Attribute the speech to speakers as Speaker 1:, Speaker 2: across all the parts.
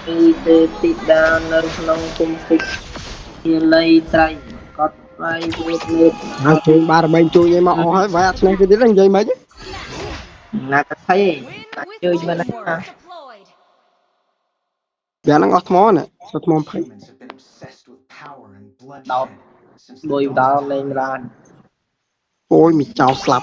Speaker 1: Vì thế thì đa nơi nông cung kịch thì lấy tay có tay vượt ngược
Speaker 2: Chuyện ba mình chui vậy mà hỏi vậy này cái tiếng gì mấy chứ
Speaker 1: là cái thấy ta chơi mà nè
Speaker 2: giờ nó ngọt món nè ngọt món phải
Speaker 1: đọc bồi đào lên ra
Speaker 2: ôi mì chảo slap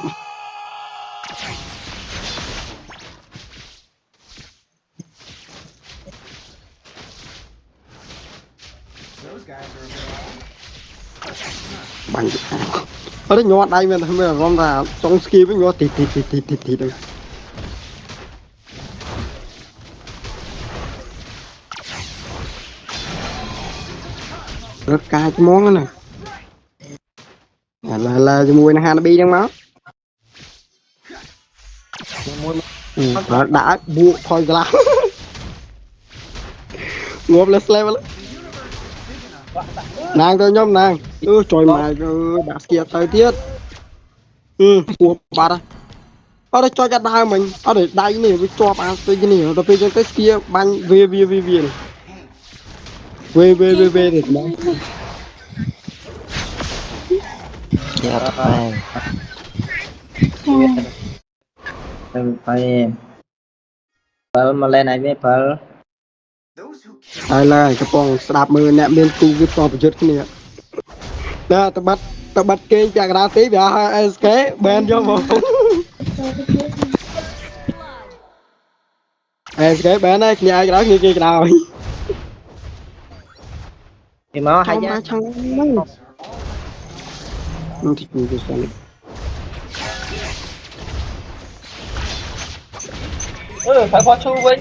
Speaker 2: bằng ở đây nhọt đây mình gom ra trong ski với nhọt tịt đây rất cay cái món đó nè là mùi nó Hanabi đang máu đã buộc thôi là ngộp lên level nàng tôi nhóm nàng trời mà đã kia thời tiết buộc bà đây ở đây cho đai mình ở đây đai này với cho bà tôi cái này rồi bây giờ cái kia ban về để mà
Speaker 1: phải phải mà lên này với phải
Speaker 2: ai là cái phong đạp mưa nè bên khu cái phong phải chết cái này nè tao bắt kê chạc ra tí về cái bên cho một cái bên này nhà cái đó như kia nào
Speaker 1: thì máu hay nhá phải có chu với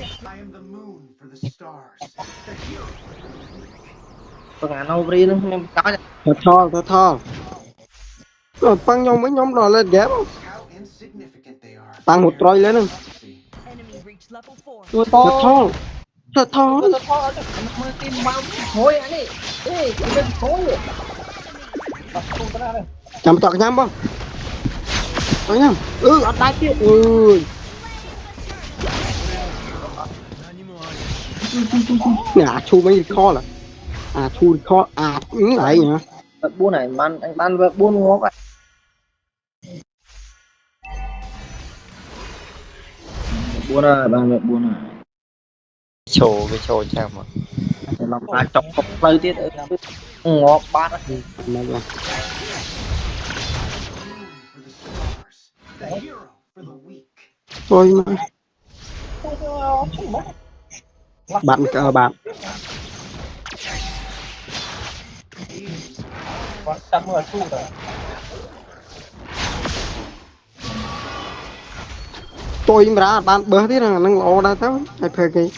Speaker 1: con ăn đâu đi nó có
Speaker 2: thật thò rồi tăng nhau mấy nhóm rồi lên ghép tăng một trôi lên nè thật thò
Speaker 1: thôi anh đi bên thôi
Speaker 2: chăm tọt nhắm không tọt nhắm ở đây kia nhà chu mấy kho là chu kho lại nhá
Speaker 1: buôn này ban anh ban vợ buôn ngó vậy buôn à ban vợ buôn à
Speaker 3: show chăng mà
Speaker 1: làm ta chọc cọc lời tiết ngó bát
Speaker 2: thôi mà bạn bạn tôi ra bạn bơ thế là năng lỗ đã tao hay phê cái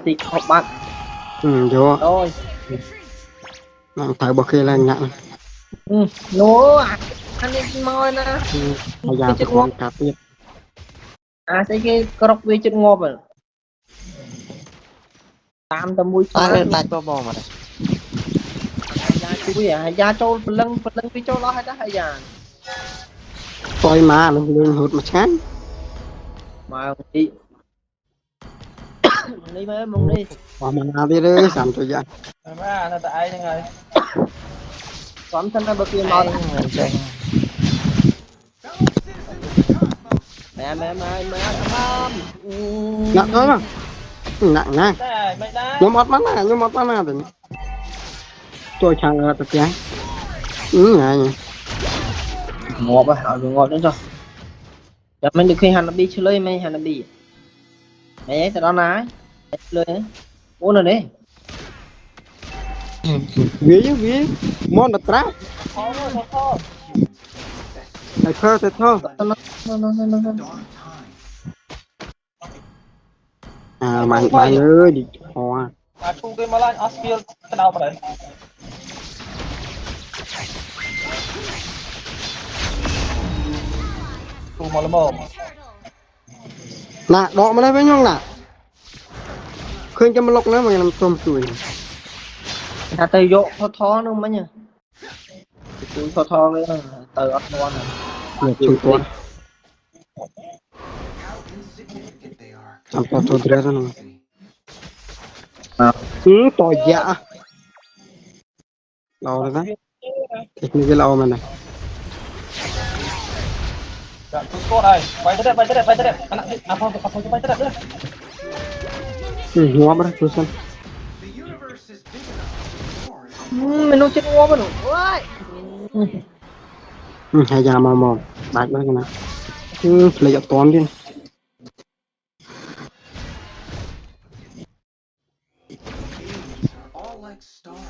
Speaker 1: thì học bạn
Speaker 2: vô
Speaker 1: rồi
Speaker 2: thầy bậc kia là nhận
Speaker 1: nó anh đi mồi nè
Speaker 2: bây giờ tôi còn cặp tiếp
Speaker 1: sẽ cái crop với chân ngộp rồi tam tầm mũi
Speaker 3: ta lên đánh bò mà
Speaker 1: chú à da trâu lưng với trâu lo hay đó hay da
Speaker 2: tôi mà nó lên hụt một chán
Speaker 1: mà đi đi mấy mong đi
Speaker 2: mà đi đấy sắm cho dạ
Speaker 1: mà nó tại như rồi xóm thân ra bậc kia mòn mẹ
Speaker 2: nặng thôi mà nặng nha nhóm một mắt này thì tôi chẳng ở tập giang này
Speaker 1: ngọt á hỏi ngọt nữa rồi giờ mình được khi hành bị chơi lấy mấy hành bị mẹ sẽ đó náiเลยuống rồi đấy
Speaker 2: vía món đặt trap thật thơ bạn ơi đi hoa
Speaker 1: thu cái mà aspil cái nào vậy thu mà lắm
Speaker 2: nè đọ mà đây với nhau nè khơi cho mà lọc nữa mà làm tôm chuối
Speaker 1: ta tay vô thò nữa mấy nhỉ tôi thò cái từ ớt ngon này
Speaker 2: Nhật chung tuần chẳng có tôi ra rồi
Speaker 1: à
Speaker 2: to dạ lâu rồi đấy thì như cái lâu mà này ngó mà tôi xem
Speaker 1: mình nói chuyện ngon mà nụ ôi
Speaker 2: hay già mà mồm bạch đó cái này lấy cho toán đi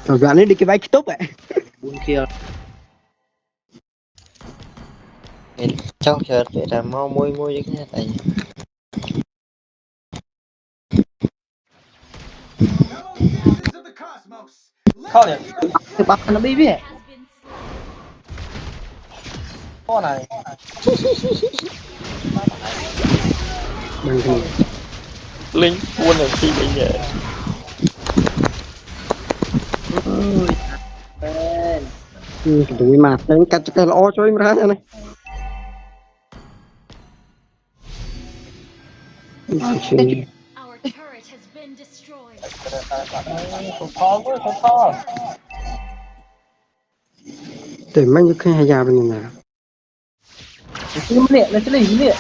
Speaker 2: rồi gắn đi cái bike tốt vậy
Speaker 1: buồn kia
Speaker 3: Cháu chờ để ra mau môi môi đi cái này.
Speaker 1: thì bắt nó bị vậy
Speaker 2: đừng thì
Speaker 3: Linh buôn là gì bây giờ?
Speaker 2: tụi mà đánh cắt cái lỗ cho em ra này
Speaker 4: Our turret has been destroyed.
Speaker 2: để mấy cái hay già bên này
Speaker 1: cái miệng là cái gì miệng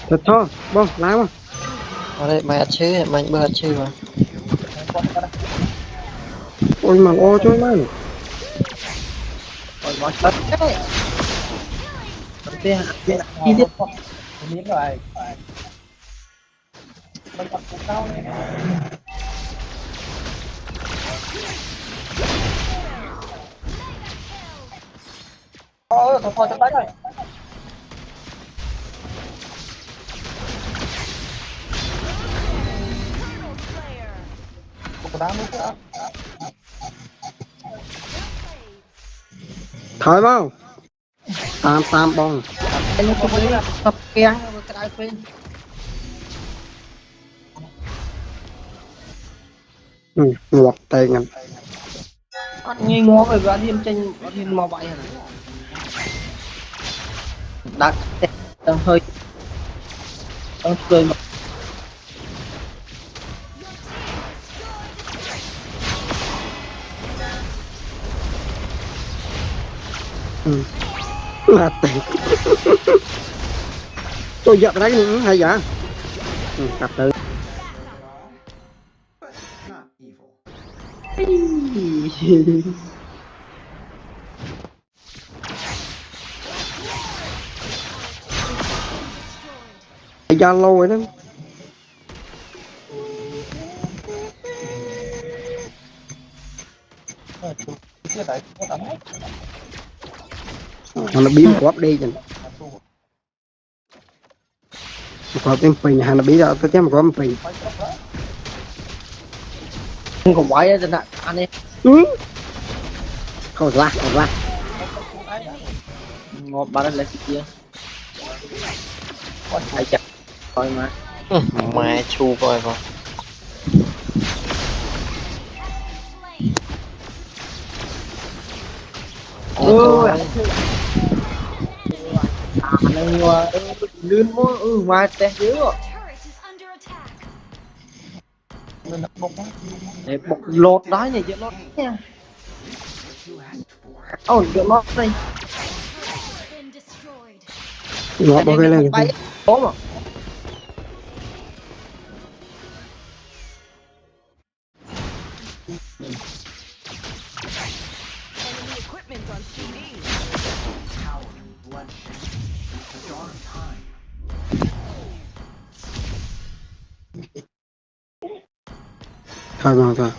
Speaker 2: thật thôi bông lái mà
Speaker 3: Ở đây mày chứ, mày bơ chứ mà.
Speaker 2: ôi mà ô cho em này
Speaker 1: rồi bỏ chết đấy cái chi tiết
Speaker 2: thôi bao tam bông
Speaker 1: cái nó cũng đấy tập keng cái đai phên
Speaker 2: ngọt tay ngăn
Speaker 1: ăn ngay ngó về và thêm tranh thêm màu vậy hả đặt đang hơi đang chơi mà
Speaker 2: là tiền tôi giật đấy nữa hay vậy cặp tự ra lâu rồi đó nó biến quắp đi chứ có tên pin hàng nó biến ra tôi chém có pin
Speaker 1: không có quái rồi nè anh em
Speaker 2: không ra
Speaker 1: ngọt bà đây là cái kia ai chặt coi mà
Speaker 3: Mày chu coi vào.
Speaker 1: ôi này mà lươn mua ngoài té dữ rồi
Speaker 4: Turret is under attack.
Speaker 1: để bọc lột đó này chứ lột nha ôi giờ lột đây
Speaker 4: Has been destroyed.
Speaker 2: ngọt bao cái lên
Speaker 1: bay có mà
Speaker 5: Enemy equipment on CD.
Speaker 2: thôi mà thôi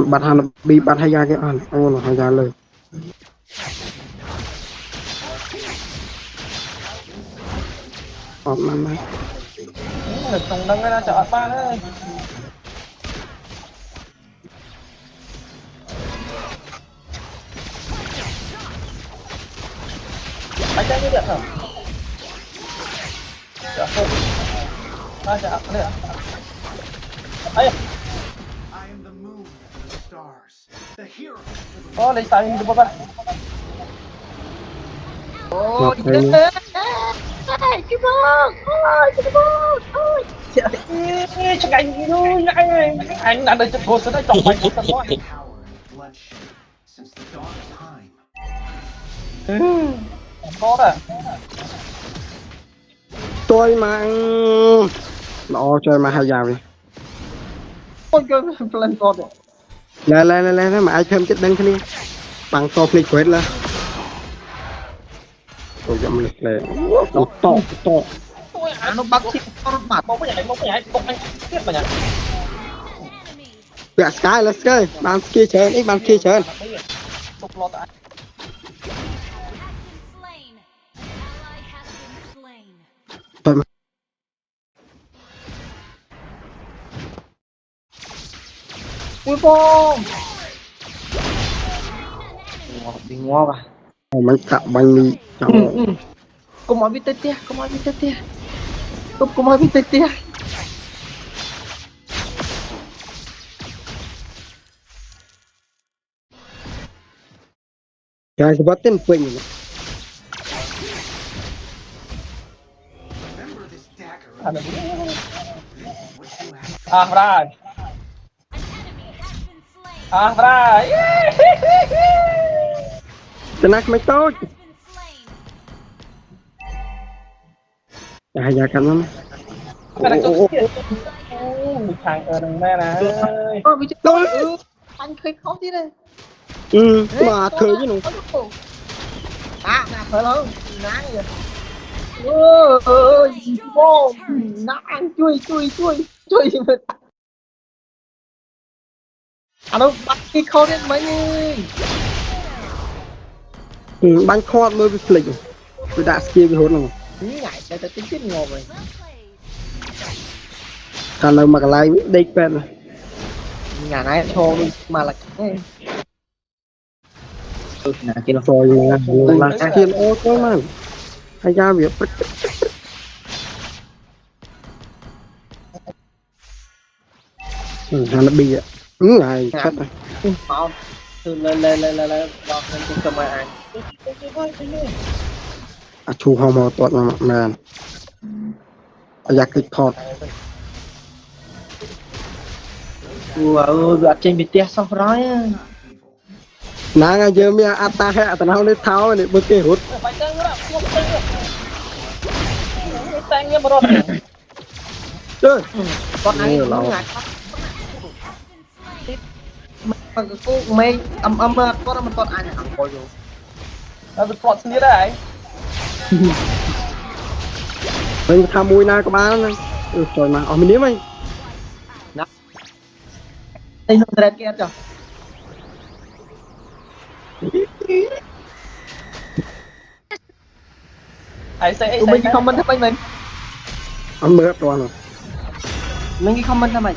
Speaker 2: bạn hàng bị bạn hay ra cái ăn ô là hay ra lời năm
Speaker 1: trong đăng ra chợ ba đấy anh chạy như điện hả chợ không ba chợ đây à ấy lấy tay đi bố ba Ôi,
Speaker 2: Ngọc đây
Speaker 1: chết. Ai, cái bông. Ôi, cái bông. Ôi, trời.
Speaker 6: chắc anh đã được chụp hồ sơ đấy chọc mày thật quá có đó
Speaker 2: Chơi mà nó chơi mà hay giàu đi
Speaker 1: Ôi, trời, lên con rồi.
Speaker 2: lên mà ai thêm chết đăng thế này bằng to click quét là tôi dám lịch lên nó to
Speaker 6: ôi
Speaker 1: À, nó bắt chim con mặt.
Speaker 6: một cái nhảy một anh tiếp mà nhỉ
Speaker 2: dạ sky let's go bàn kia chơi ít bàn kia chơi
Speaker 6: tục lo tại
Speaker 4: Slain. An ally has been slain.
Speaker 2: tôi mà
Speaker 1: Ui, bông. Ngọt đi ngon à.
Speaker 2: mình cạo bánh mì cháu
Speaker 1: Cô nói với tê tê, cô nói với tê tê. Cô nói với tê tê.
Speaker 2: cái gì bắt tên quỳnh
Speaker 6: à ra
Speaker 4: An enemy has been slain.
Speaker 6: ra
Speaker 2: tên ác mấy tốt
Speaker 4: Has been slain.
Speaker 2: dạ cảm ơn
Speaker 6: cái này tôi thằng ở đằng mẹ nè
Speaker 1: Ôi, bị chết tôi. Anh khơi khó tí đây.
Speaker 2: mà thử chứ nụ
Speaker 1: À, nè, phải không? Nán vậy. Ôi, bông. Nán, chui. À đâu, bắt cái khâu đến mấy nhỉ?
Speaker 2: bánh kho mới bị flick tôi đã skill cái hồn rồi
Speaker 1: Ngại, để tính chết ngồi rồi.
Speaker 4: Well played.
Speaker 2: thằng nào mà cái like đây quen rồi
Speaker 1: Nhà này thô đi, mà là cái nè, kia là
Speaker 2: rồi là tiền ô tô mà hay ra việc thằng nó bị này chết rồi
Speaker 1: mau từ lên đọc lên trên cầm ai
Speaker 2: à chu hò mò tuột mà giặc kịch thọt
Speaker 1: ơi trên bị tia xong rồi
Speaker 2: nãy ngày giờ mi ata hệ tao nào để tháo này bực cái hút
Speaker 6: phải tăng nữa không tăng nha mà rồi
Speaker 2: chơi
Speaker 1: con này
Speaker 2: là
Speaker 1: nó ngại mà cô mày âm con nó mình con ai này ăn coi rồi
Speaker 6: là được plot như đấy
Speaker 2: mình tham mùi na có bán này trời mà ở mình nếu mày
Speaker 1: đây không ra kia cho
Speaker 6: ai sẽ
Speaker 1: tụi mình comment thấp anh mình
Speaker 2: ăn mưa rồi
Speaker 1: mình comment thấp mày